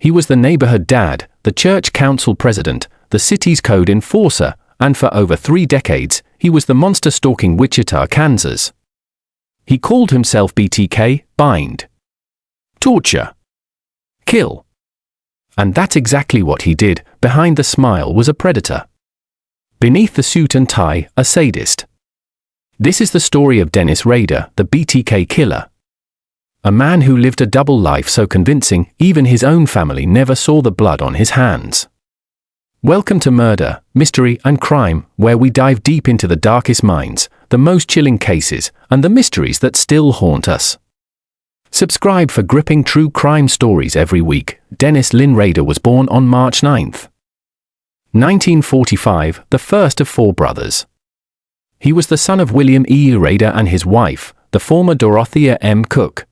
He was the neighborhood dad, the church council president, the city's code enforcer, and for over 3 decades, he was the monster stalking Wichita, Kansas. He called himself BTK, bind, torture, kill. And that's exactly what he did. Behind the smile was a predator. Beneath the suit and tie, a sadist. This is the story of Dennis Rader, the BTK killer. A man who lived a double life so convincing, even his own family never saw the blood on his hands. Welcome to Murder, Mystery and Crime, where we dive deep into the darkest minds, the most chilling cases, and the mysteries that still haunt us. Subscribe for gripping true crime stories every week. Dennis Lynn Rader was born on March 9, 1945, the first of 4 brothers. He was the son of William E. Rader and his wife, the former Dorothea M. Cook.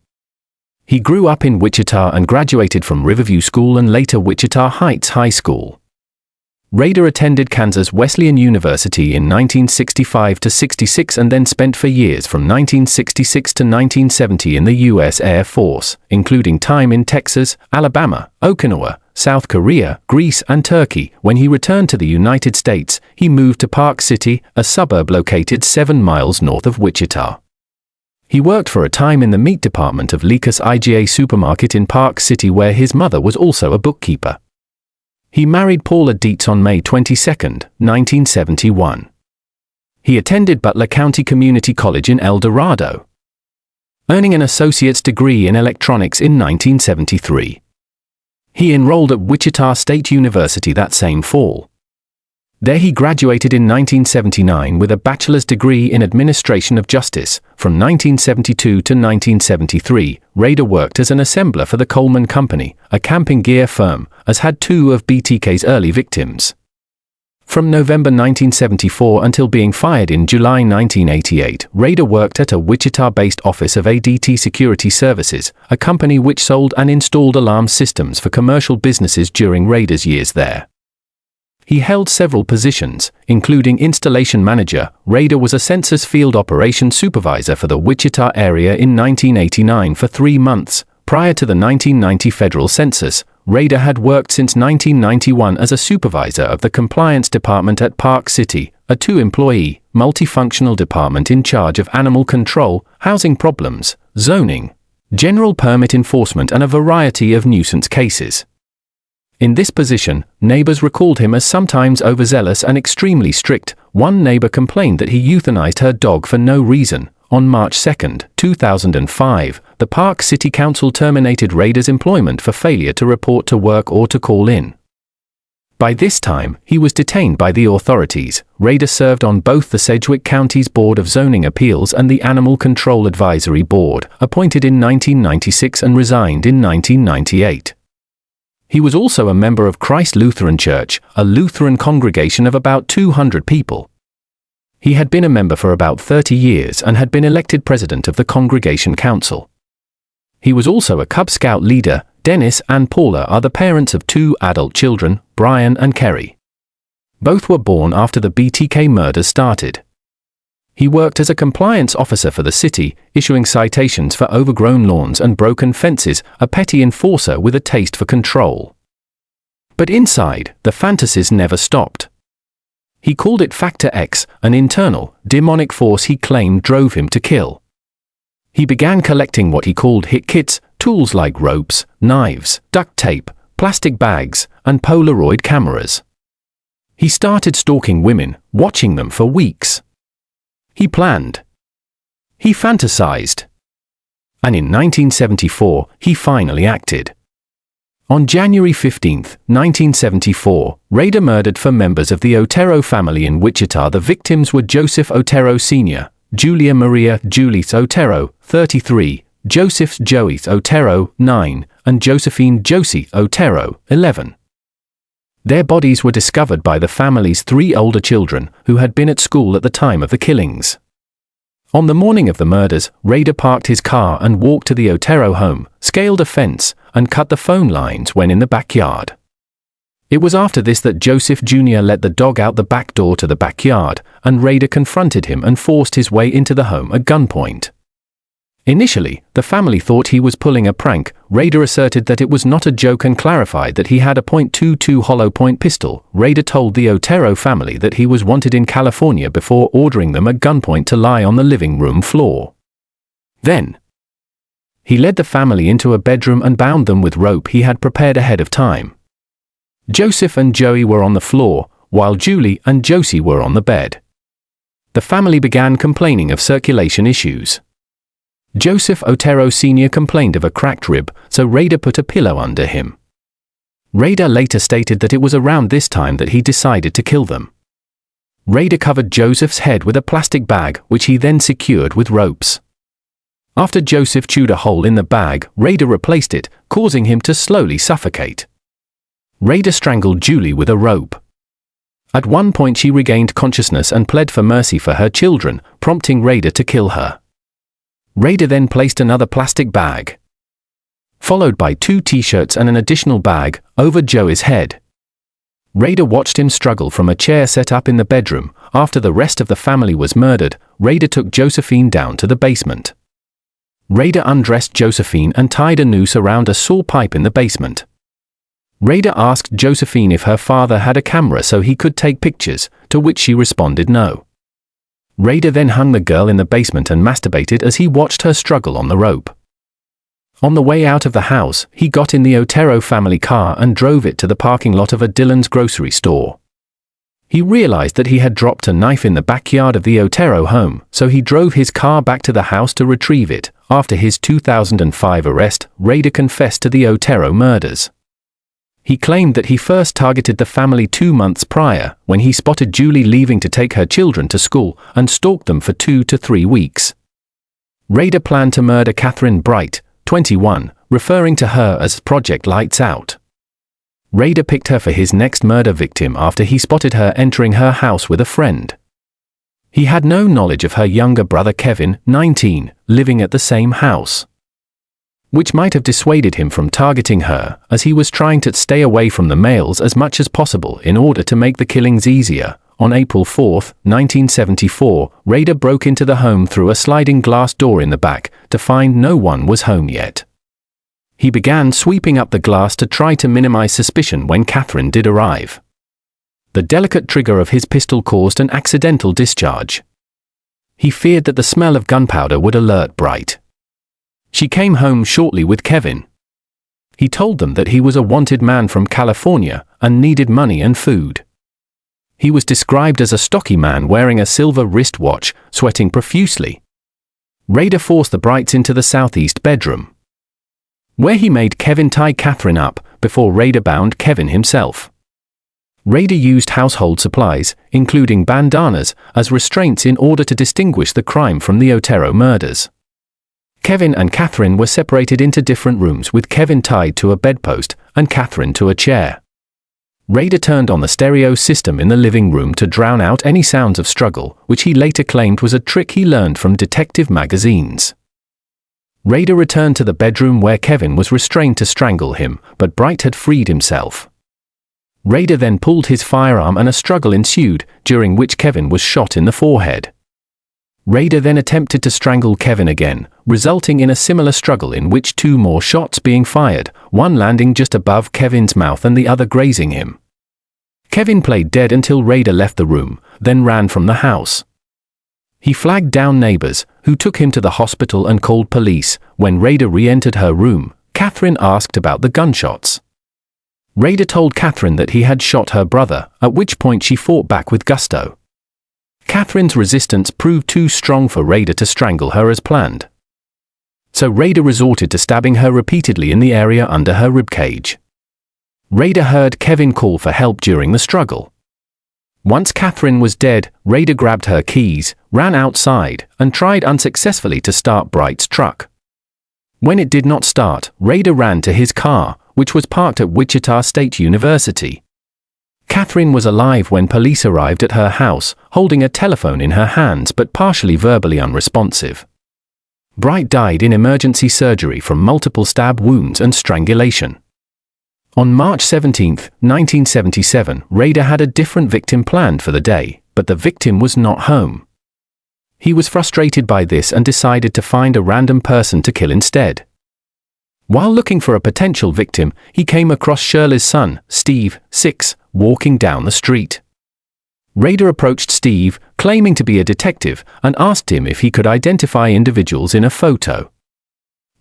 He grew up in Wichita and graduated from Riverview School and later Wichita Heights High School. Rader attended Kansas Wesleyan University in 1965–66 and then spent for years from 1966 to 1970 in the U.S. Air Force, including time in Texas, Alabama, Okinawa, South Korea, Greece and Turkey. When he returned to the United States, he moved to Park City, a suburb located 7 miles north of Wichita. He worked for a time in the meat department of Lekas IGA supermarket in Park City, where his mother was also a bookkeeper. He married Paula Dietz on May 22, 1971. He attended Butler County Community College in El Dorado, earning an associate's degree in electronics in 1973. He enrolled at Wichita State University that same fall. There he graduated in 1979 with a bachelor's degree in administration of justice. From 1972 to 1973, Rader worked as an assembler for the Coleman Company, a camping gear firm, as had 2 of BTK's early victims. From November 1974 until being fired in July 1988, Rader worked at a Wichita-based office of ADT Security Services, a company which sold and installed alarm systems for commercial businesses during Rader's years there. He held several positions, including installation manager. Rader was a census field operations supervisor for the Wichita area in 1989 for 3 months. Prior to the 1990 federal census, Rader had worked since 1991 as a supervisor of the compliance department at Park City, a 2-employee, multifunctional department in charge of animal control, housing problems, zoning, general permit enforcement and a variety of nuisance cases. In this position, neighbors recalled him as sometimes overzealous and extremely strict. One neighbor complained that he euthanized her dog for no reason. On March 2, 2005, the Park City Council terminated Rader's employment for failure to report to work or to call in. By this time, he was detained by the authorities. Rader served on both the Sedgwick County's Board of Zoning Appeals and the Animal Control Advisory Board, appointed in 1996 and resigned in 1998. He was also a member of Christ Lutheran Church, a Lutheran congregation of about 200 people. He had been a member for about 30 years and had been elected president of the Congregation Council. He was also a Cub Scout leader. Dennis and Paula are the parents of 2 adult children, Brian and Kerry. Both were born after the BTK murders started. He worked as a compliance officer for the city, issuing citations for overgrown lawns and broken fences, a petty enforcer with a taste for control. But inside, the fantasies never stopped. He called it Factor X, an internal, demonic force he claimed drove him to kill. He began collecting what he called hit kits, tools like ropes, knives, duct tape, plastic bags, and Polaroid cameras. He started stalking women, watching them for weeks. He planned. He fantasized. And in 1974, he finally acted. On January 15, 1974, Rader murdered 4 members of the Otero family in Wichita. The victims were Joseph Otero Sr., Julia Maria Juliet Otero, 33, Joseph Joey Otero, 9, and Josephine Josie Otero, 11. Their bodies were discovered by the family's 3 older children, who had been at school at the time of the killings. On the morning of the murders, Rader parked his car and walked to the Otero home, scaled a fence, and cut the phone lines when in the backyard. It was after this that Joseph Jr. let the dog out the back door to the backyard, and Rader confronted him and forced his way into the home at gunpoint. Initially, the family thought he was pulling a prank. Rader asserted that it was not a joke and clarified that he had a .22 hollow point pistol. Rader told the Otero family that he was wanted in California before ordering them at gunpoint to lie on the living room floor. Then, he led the family into a bedroom and bound them with rope he had prepared ahead of time. Joseph and Joey were on the floor, while Julie and Josie were on the bed. The family began complaining of circulation issues. Joseph Otero Sr. complained of a cracked rib, so Rader put a pillow under him. Rader later stated that it was around this time that he decided to kill them. Rader covered Joseph's head with a plastic bag, which he then secured with ropes. After Joseph chewed a hole in the bag, Rader replaced it, causing him to slowly suffocate. Rader strangled Julie with a rope. At one point she regained consciousness and pled for mercy for her children, prompting Rader to kill her. Rader then placed another plastic bag, followed by 2 t-shirts and an additional bag, over Joey's head. Rader watched him struggle from a chair set up in the bedroom. After the rest of the family was murdered, Rader took Josephine down to the basement. Rader undressed Josephine and tied a noose around a saw pipe in the basement. Rader asked Josephine if her father had a camera so he could take pictures, to which she responded no. Rader then hung the girl in the basement and masturbated as he watched her struggle on the rope. On the way out of the house, he got in the Otero family car and drove it to the parking lot of a Dillon's grocery store. He realized that he had dropped a knife in the backyard of the Otero home, so he drove his car back to the house to retrieve it. After his 2005 arrest, Rader confessed to the Otero murders. He claimed that he first targeted the family 2 months prior, when he spotted Julie leaving to take her children to school, and stalked them for 2 to 3 weeks. Rader planned to murder Catherine Bright, 21, referring to her as Project Lights Out. Rader picked her for his next murder victim after he spotted her entering her house with a friend. He had no knowledge of her younger brother Kevin, 19, living at the same house, which might have dissuaded him from targeting her, as he was trying to stay away from the males as much as possible in order to make the killings easier. On April 4, 1974, Rader broke into the home through a sliding glass door in the back, to find no one was home yet. He began sweeping up the glass to try to minimize suspicion when Catherine did arrive. The delicate trigger of his pistol caused an accidental discharge. He feared that the smell of gunpowder would alert Bright. She came home shortly with Kevin. He told them that he was a wanted man from California and needed money and food. He was described as a stocky man wearing a silver wristwatch, sweating profusely. Rader forced the Brights into the southeast bedroom, where he made Kevin tie Catherine up before Rader bound Kevin himself. Rader used household supplies, including bandanas, as restraints in order to distinguish the crime from the Otero murders. Kevin and Catherine were separated into different rooms, with Kevin tied to a bedpost and Catherine to a chair. Rader turned on the stereo system in the living room to drown out any sounds of struggle, which he later claimed was a trick he learned from detective magazines. Rader returned to the bedroom where Kevin was restrained to strangle him, but Bright had freed himself. Rader then pulled his firearm and a struggle ensued, during which Kevin was shot in the forehead. Rader then attempted to strangle Kevin again, resulting in a similar struggle in which 2 more shots being fired, one landing just above Kevin's mouth and the other grazing him. Kevin played dead until Rader left the room, then ran from the house. He flagged down neighbors, who took him to the hospital and called police. When Rader re-entered her room, Catherine asked about the gunshots. Rader told Catherine that he had shot her brother, at which point she fought back with gusto. Catherine's resistance proved too strong for Rader to strangle her as planned, so Rader resorted to stabbing her repeatedly in the area under her ribcage. Rader heard Kevin call for help during the struggle. Once Catherine was dead, Rader grabbed her keys, ran outside, and tried unsuccessfully to start Bright's truck. When it did not start, Rader ran to his car, which was parked at Wichita State University. Catherine was alive when police arrived at her house, holding a telephone in her hands but partially verbally unresponsive. Bright died in emergency surgery from multiple stab wounds and strangulation. On March 17, 1977, Rader had a different victim planned for the day, but the victim was not home. He was frustrated by this and decided to find a random person to kill instead. While looking for a potential victim, he came across Shirley's son, Steve, 6, walking down the street. Rader approached Steve, claiming to be a detective, and asked him if he could identify individuals in a photo.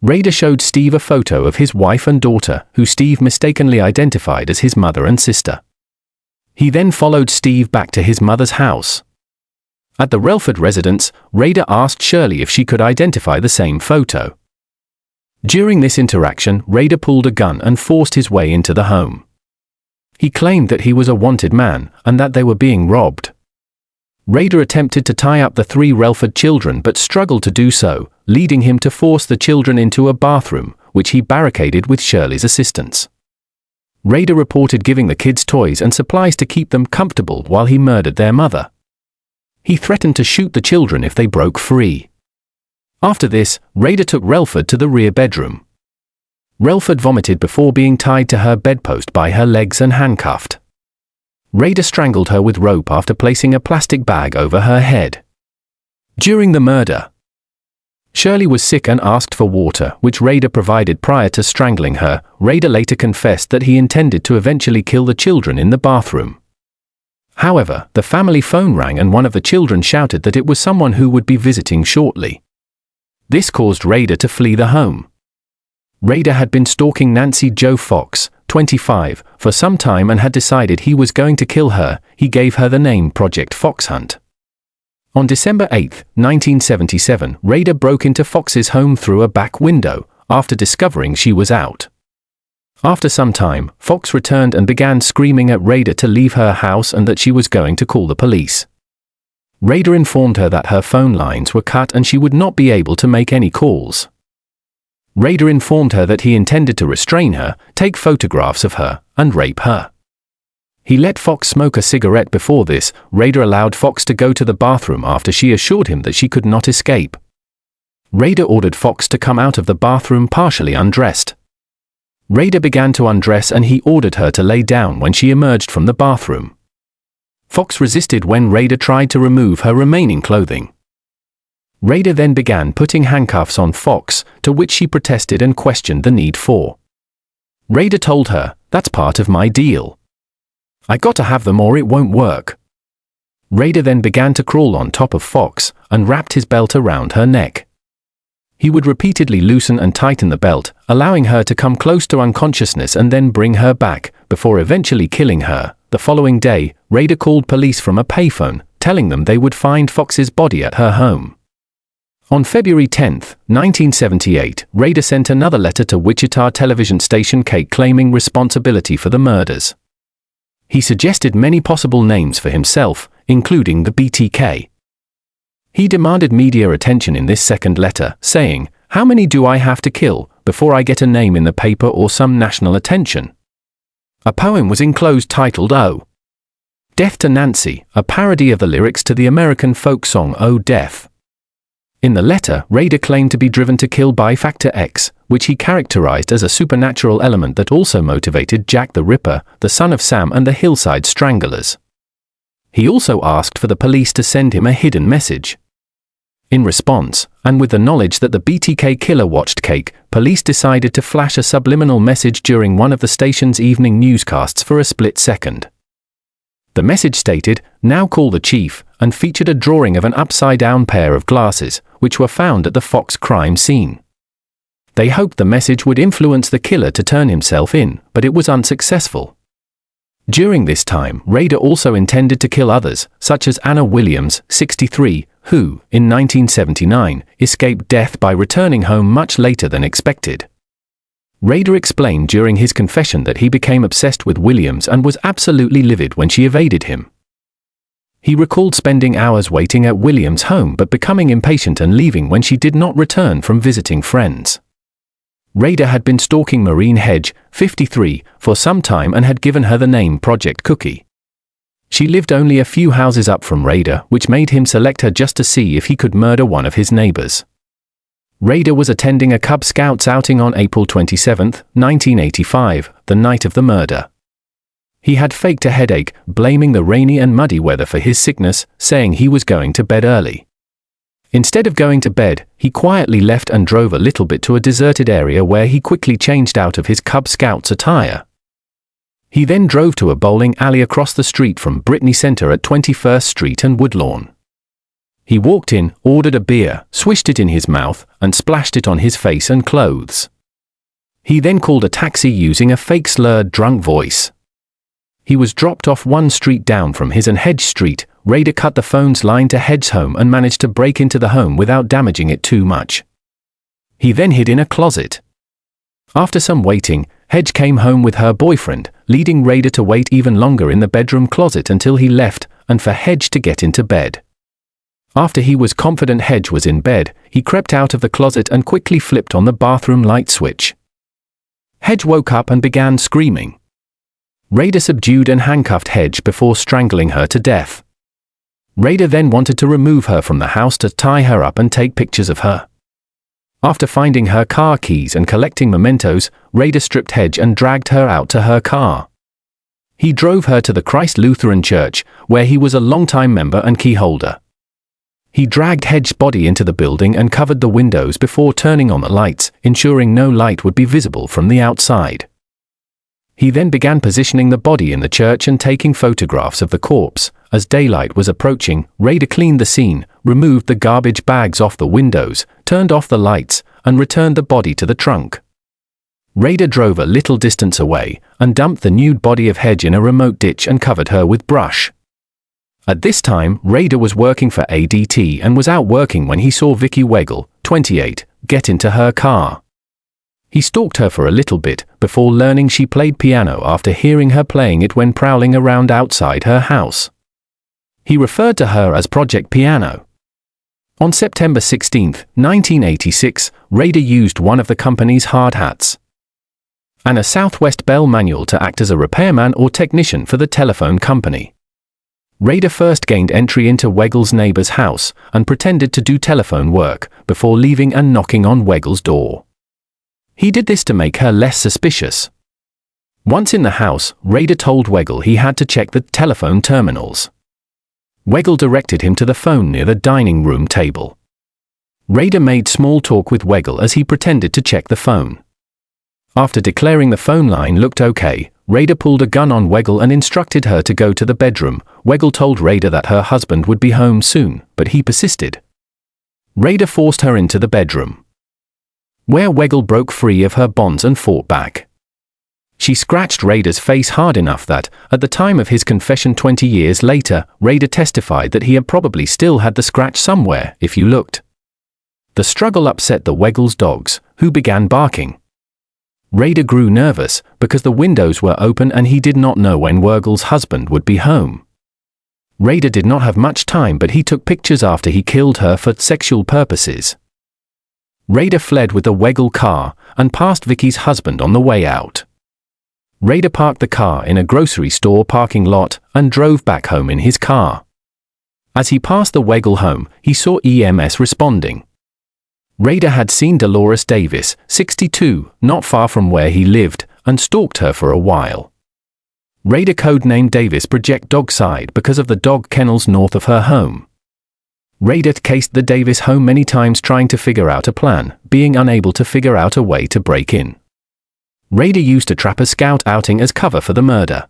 Rader showed Steve a photo of his wife and daughter, who Steve mistakenly identified as his mother and sister. He then followed Steve back to his mother's house. At the Relford residence, Rader asked Shirley if she could identify the same photo. During this interaction, Rader pulled a gun and forced his way into the home. He claimed that he was a wanted man, and that they were being robbed. Rader attempted to tie up the 3 Relford children but struggled to do so, leading him to force the children into a bathroom, which he barricaded with Shirley's assistance. Rader reported giving the kids toys and supplies to keep them comfortable while he murdered their mother. He threatened to shoot the children if they broke free. After this, Rader took Relford to the rear bedroom. Relford vomited before being tied to her bedpost by her legs and handcuffed. Rader strangled her with rope after placing a plastic bag over her head. During the murder, Shirley was sick and asked for water, which Rader provided prior to strangling her. Rader later confessed that he intended to eventually kill the children in the bathroom. However, the family phone rang and one of the children shouted that it was someone who would be visiting shortly. This caused Rader to flee the home. Rader had been stalking Nancy Jo Fox, 25, for some time and had decided he was going to kill her. He gave her the name Project Foxhunt. On December 8, 1977, Rader broke into Fox's home through a back window, after discovering she was out. After some time, Fox returned and began screaming at Rader to leave her house and that she was going to call the police. Rader informed her that her phone lines were cut and she would not be able to make any calls. Rader informed her that he intended to restrain her, take photographs of her, and rape her. He let Fox smoke a cigarette before this. Rader allowed Fox to go to the bathroom after she assured him that she could not escape. Rader ordered Fox to come out of the bathroom partially undressed. Rader began to undress and he ordered her to lay down when she emerged from the bathroom. Fox resisted when Rader tried to remove her remaining clothing. Rader then began putting handcuffs on Fox, to which she protested and questioned the need for. Rader told her, "That's part of my deal. I got to have them or it won't work." Rader then began to crawl on top of Fox, and wrapped his belt around her neck. He would repeatedly loosen and tighten the belt, allowing her to come close to unconsciousness and then bring her back, before eventually killing her. The following day, Rader called police from a payphone, telling them they would find Fox's body at her home. On February 10, 1978, Rader sent another letter to Wichita television station KAKE claiming responsibility for the murders. He suggested many possible names for himself, including the BTK. He demanded media attention in this second letter, saying, "How many do I have to kill before I get a name in the paper or some national attention?" A poem was enclosed titled "Oh, Death to Nancy," a parody of the lyrics to the American folk song "Oh Death." In the letter, Rader claimed to be driven to kill by Factor X, which he characterized as a supernatural element that also motivated Jack the Ripper, the son of Sam, and the Hillside Stranglers. He also asked for the police to send him a hidden message. In response, and with the knowledge that the BTK killer watched KAKE, police decided to flash a subliminal message during one of the station's evening newscasts for a split second. The message stated, "Now call the chief," and featured a drawing of an upside-down pair of glasses, which were found at the Fox crime scene. They hoped the message would influence the killer to turn himself in, but it was unsuccessful. During this time, Rader also intended to kill others, such as Anna Williams, 63, who, in 1979, escaped death by returning home much later than expected. Rader explained during his confession that he became obsessed with Williams and was absolutely livid when she evaded him. He recalled spending hours waiting at Williams' home but becoming impatient and leaving when she did not return from visiting friends. Rader had been stalking Maureen Hedge, 53, for some time and had given her the name Project Cookie. She lived only a few houses up from Rader, which made him select her just to see if he could murder one of his neighbors. Rader was attending a Cub Scouts outing on April 27, 1985, the night of the murder. He had faked a headache, blaming the rainy and muddy weather for his sickness, saying he was going to bed early. Instead of going to bed, he quietly left and drove a little bit to a deserted area where he quickly changed out of his Cub Scouts attire. He then drove to a bowling alley across the street from Brittany Center at 21st Street and Woodlawn. He walked in, ordered a beer, swished it in his mouth, and splashed it on his face and clothes. He then called a taxi using a fake slurred drunk voice. He was dropped off one street down from his and Hedge Street. Rader cut the phone's line to Hedge's home and managed to break into the home without damaging it too much. He then hid in a closet. After some waiting, Hedge came home with her boyfriend, leading Rader to wait even longer in the bedroom closet until he left, and for Hedge to get into bed. After he was confident Hedge was in bed, he crept out of the closet and quickly flipped on the bathroom light switch. Hedge woke up and began screaming. Rader subdued and handcuffed Hedge before strangling her to death. Rader then wanted to remove her from the house to tie her up and take pictures of her. After finding her car keys and collecting mementos, Rader stripped Hedge and dragged her out to her car. He drove her to the Christ Lutheran Church, where he was a longtime member and key holder. He dragged Hedge's body into the building and covered the windows before turning on the lights, ensuring no light would be visible from the outside. He then began positioning the body in the church and taking photographs of the corpse. As daylight was approaching, Rader cleaned the scene, removed the garbage bags off the windows, turned off the lights, and returned the body to the trunk. Rader drove a little distance away and dumped the nude body of Hedge in a remote ditch and covered her with brush. At this time, Rader was working for ADT and was out working when he saw Vicky Weigel, 28, get into her car. He stalked her for a little bit before learning she played piano after hearing her playing it when prowling around outside her house. He referred to her as Project Piano. On September 16, 1986, Rader used one of the company's hard hats and a Southwest Bell manual to act as a repairman or technician for the telephone company. Rader first gained entry into Weigel's neighbor's house and pretended to do telephone work before leaving and knocking on Weigel's door. He did this to make her less suspicious. Once in the house, Rader told Weigel he had to check the telephone terminals. Weigel directed him to the phone near the dining room table. Rader made small talk with Weigel as he pretended to check the phone. After declaring the phone line looked okay, Rader pulled a gun on Weigel and instructed her to go to the bedroom. Weigel told Rader that her husband would be home soon, but he persisted. Rader forced her into the bedroom, where Weigel broke free of her bonds and fought back. She scratched Rader's face hard enough that, at the time of his confession 20 years later, Rader testified that he had probably still had the scratch somewhere, if you looked. The struggle upset the Weigel's dogs, who began barking. Rader grew nervous, because the windows were open and he did not know when Weigel's husband would be home. Rader did not have much time, but he took pictures after he killed her for sexual purposes. Rader fled with the Weigel car and passed Vicky's husband on the way out. Rader parked the car in a grocery store parking lot and drove back home in his car. As he passed the Weigel home, he saw EMS responding. Rader had seen Dolores Davis, 62, not far from where he lived, and stalked her for a while. Rader codenamed Davis Project Dogside because of the dog kennels north of her home. Rader cased the Davis home many times trying to figure out a plan, being unable to figure out a way to break in. Rader used a Trapper Scout outing as cover for the murder.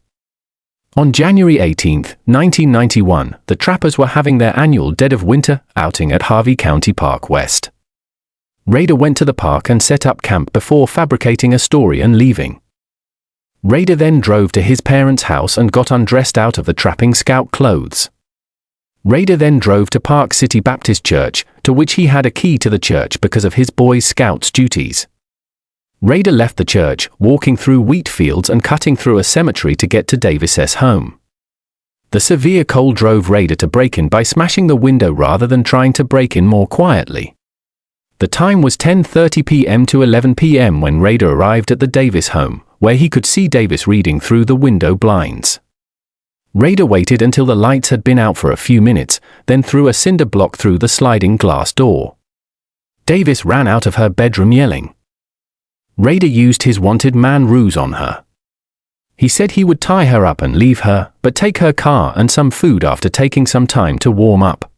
On January 18, 1991, the Trappers were having their annual Dead of Winter outing at Harvey County Park West. Rader went to the park and set up camp before fabricating a story and leaving. Rader then drove to his parents' house and got undressed out of the trapping scout clothes. Rader then drove to Park City Baptist Church, to which he had a key to the church because of his Boy Scouts duties. Rader left the church, walking through wheat fields and cutting through a cemetery to get to Davis's home. The severe cold drove Rader to break in by smashing the window rather than trying to break in more quietly. The time was 10:30 p.m. to 11 p.m. when Rader arrived at the Davis home, where he could see Davis reading through the window blinds. Rader waited until the lights had been out for a few minutes, then threw a cinder block through the sliding glass door. Davis ran out of her bedroom yelling. Rader used his wanted man ruse on her. He said he would tie her up and leave her, but take her car and some food after taking some time to warm up.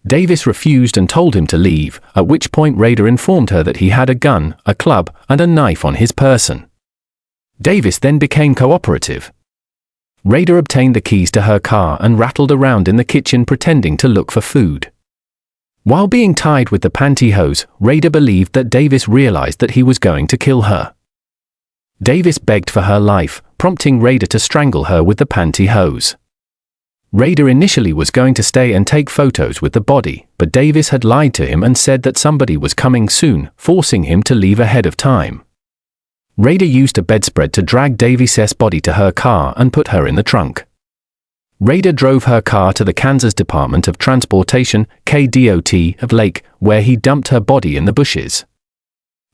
Davis refused and told him to leave, at which point Rader informed her that he had a gun, a club, and a knife on his person. Davis then became cooperative. Rader obtained the keys to her car and rattled around in the kitchen pretending to look for food. While being tied with the pantyhose, Rader believed that Davis realized that he was going to kill her. Davis begged for her life, prompting Rader to strangle her with the pantyhose. Rader initially was going to stay and take photos with the body, but Davis had lied to him and said that somebody was coming soon, forcing him to leave ahead of time. Rader used a bedspread to drag Davis's body to her car and put her in the trunk. Rader drove her car to the Kansas Department of Transportation, KDOT, of Lake, where he dumped her body in the bushes.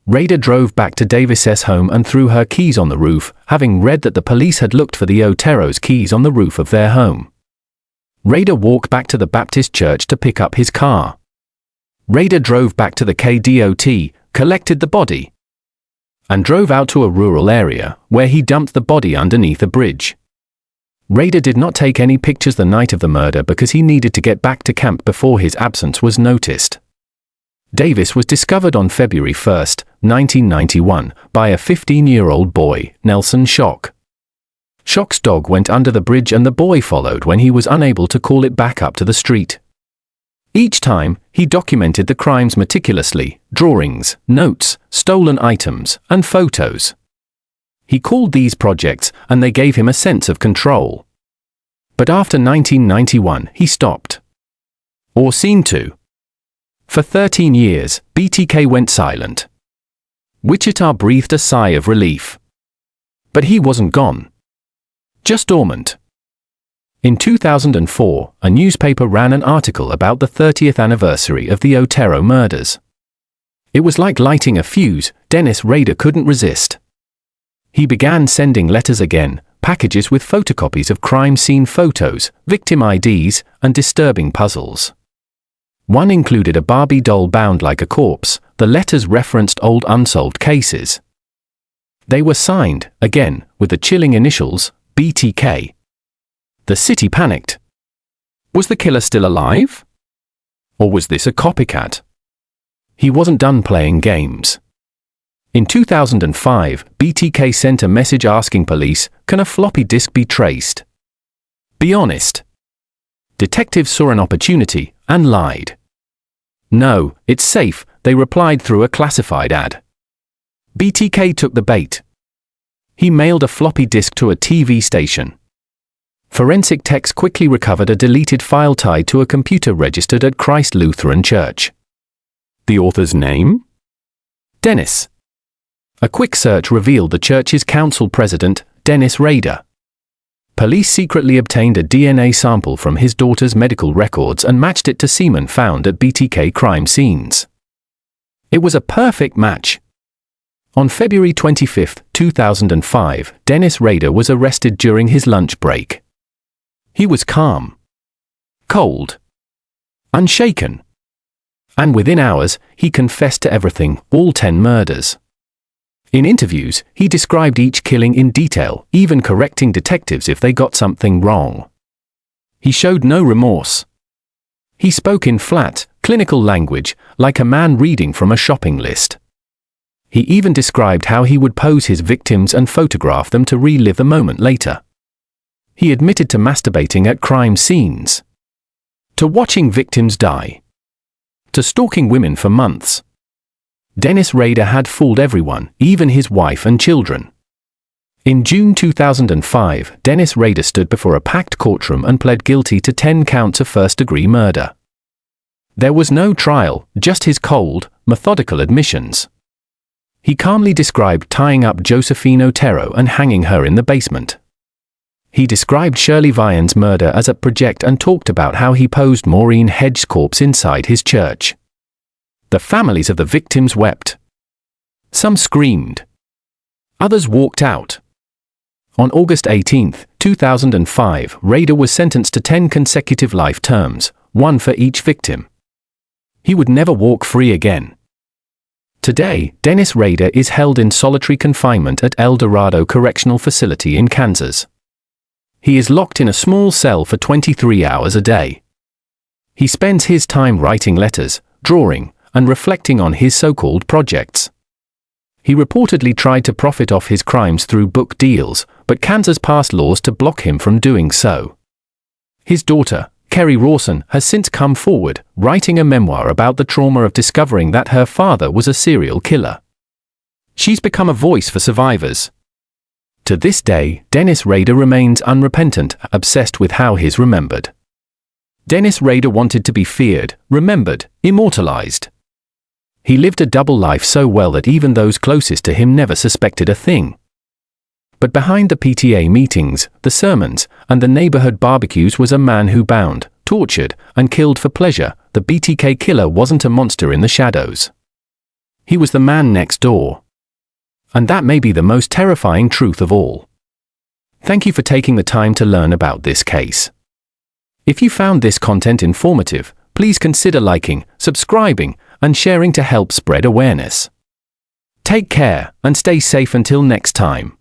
Rader drove back to Davis's home and threw her keys on the roof, having read that the police had looked for the Otero's keys on the roof of their home. Rader walked back to the Baptist church to pick up his car. Rader drove back to the KDOT, collected the body, and drove out to a rural area, where he dumped the body underneath a bridge. Rader did not take any pictures the night of the murder because he needed to get back to camp before his absence was noticed. Davis was discovered on February 1, 1991, by a 15-year-old boy, Nelson Shock. Shock's dog went under the bridge and the boy followed when he was unable to call it back up to the street. Each time, he documented the crimes meticulously, drawings, notes, stolen items, and photos. He called these projects, and they gave him a sense of control. But after 1991, he stopped. Or seemed to. For 13 years, BTK went silent. Wichita breathed a sigh of relief. But he wasn't gone. Just dormant. In 2004, a newspaper ran an article about the 30th anniversary of the Otero murders. It was like lighting a fuse. Dennis Rader couldn't resist. He began sending letters again, packages with photocopies of crime scene photos, victim IDs, and disturbing puzzles. One included a Barbie doll bound like a corpse. The letters referenced old unsolved cases. They were signed, again, with the chilling initials, BTK. The city panicked. Was the killer still alive? Or was this a copycat? He wasn't done playing games. In 2005, BTK sent a message asking police, "Can a floppy disk be traced?" Be honest. Detectives saw an opportunity and lied. "No, it's safe," they replied through a classified ad. BTK took the bait. He mailed a floppy disk to a TV station. Forensic techs quickly recovered a deleted file tied to a computer registered at Christ Lutheran Church. The author's name? Dennis. A quick search revealed the church's council president, Dennis Rader. Police secretly obtained a DNA sample from his daughter's medical records and matched it to semen found at BTK crime scenes. It was a perfect match. On February 25, 2005, Dennis Rader was arrested during his lunch break. He was calm, cold, unshaken. And within hours, he confessed to everything, all 10 murders. In interviews, he described each killing in detail, even correcting detectives if they got something wrong. He showed no remorse. He spoke in flat, clinical language, like a man reading from a shopping list. He even described how he would pose his victims and photograph them to relive the moment later. He admitted to masturbating at crime scenes, to watching victims die, to stalking women for months. Dennis Rader had fooled everyone, even his wife and children. In June 2005, Dennis Rader stood before a packed courtroom and pled guilty to 10 counts of first-degree murder. There was no trial, just his cold, methodical admissions. He calmly described tying up Josephine Otero and hanging her in the basement. He described Shirley Vian's murder as a project and talked about how he posed Maureen Hedges' corpse inside his church. The families of the victims wept. Some screamed. Others walked out. On August 18, 2005, Rader was sentenced to 10 consecutive life terms, one for each victim. He would never walk free again. Today, Dennis Rader is held in solitary confinement at El Dorado Correctional Facility in Kansas. He is locked in a small cell for 23 hours a day. He spends his time writing letters, drawing, and reflecting on his so-called projects. He reportedly tried to profit off his crimes through book deals, but Kansas passed laws to block him from doing so. His daughter, Kerry Rawson, has since come forward, writing a memoir about the trauma of discovering that her father was a serial killer. She's become a voice for survivors. To this day, Dennis Rader remains unrepentant, obsessed with how he's remembered. Dennis Rader wanted to be feared, remembered, immortalized. He lived a double life so well that even those closest to him never suspected a thing. But behind the PTA meetings, the sermons, and the neighborhood barbecues was a man who bound, tortured, and killed for pleasure. The BTK killer wasn't a monster in the shadows. He was the man next door. And that may be the most terrifying truth of all. Thank you for taking the time to learn about this case. If you found this content informative, please consider liking, subscribing, and sharing to help spread awareness. Take care and stay safe until next time.